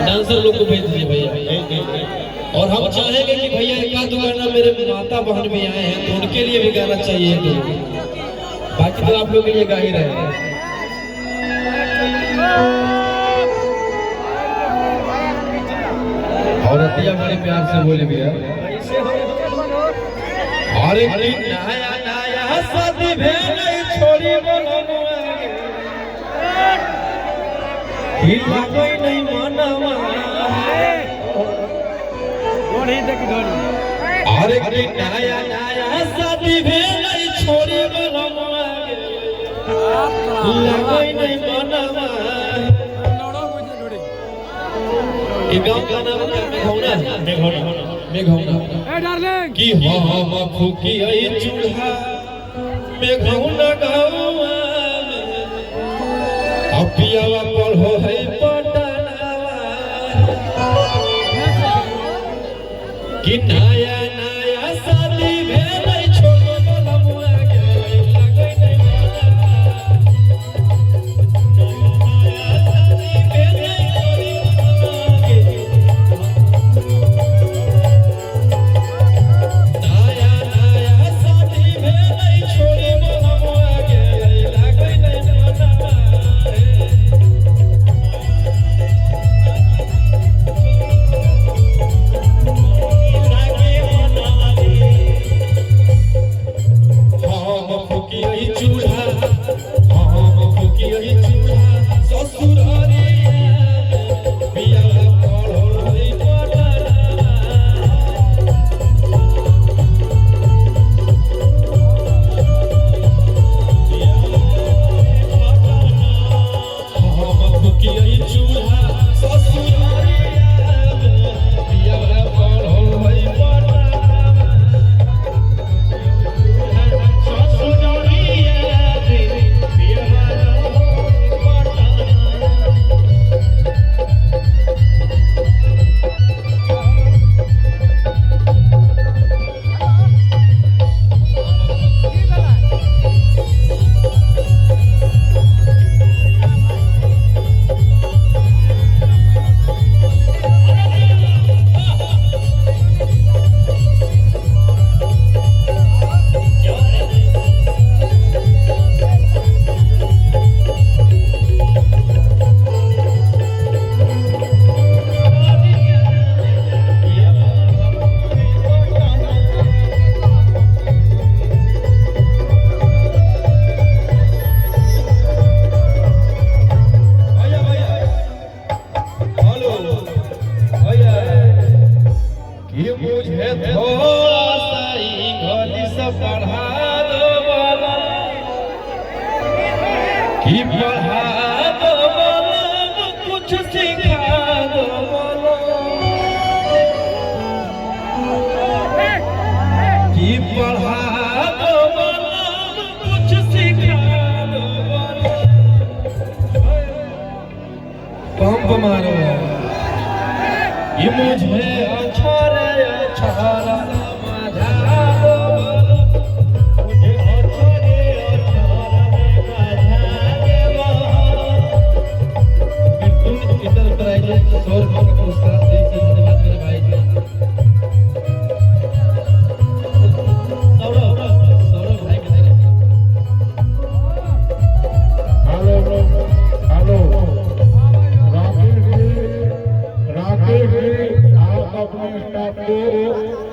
Dancer लोग को भेज दीजिए भैया। और हम चाहेंगे कि भैया एक दो गाना मेरे माता बहन भी आए हैं तो उनके लिए भी गाना चाहिए तो बाकी तो आप लोग के लिए गा ही रहे हैं। और अतिया बड़े प्यार से बोले भैया अरे नया नया शादी भेल छोड़ी कोई नहीं मानवा अरे नया नया शादी भेल छोड़ी कोई नहीं मानवा। ये गाँव का नाम मेघौना कि हम फूकी आई चूल्हा मेघौना गाँव अपियावा पढ़ो है पटनावा कि नया नया शादी भेल छोड़ो बलमुआ के लागै नहीं कि पढ़ा दो कुछ सिखा दो कि पढ़ा दो कुछ सिखा दो पंप मारो ये मुझे अच्छा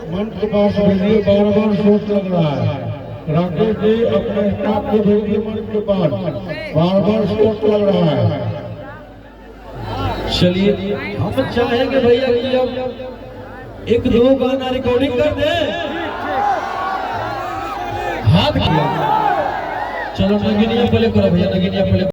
मंच के पास भेजिए, बार-बार शोर चल रहा है। राकेश जी अपने स्टाफ को भेजिए मंच के पास, बार-बार शोर चल रहा है। चलिए हम चाहेंगे भैया कि अब एक दो गाना रिकॉर्डिंग कर दे। हाथ किया चलो नगिनिया प्ले करो भैया, नगिनिया प्ले।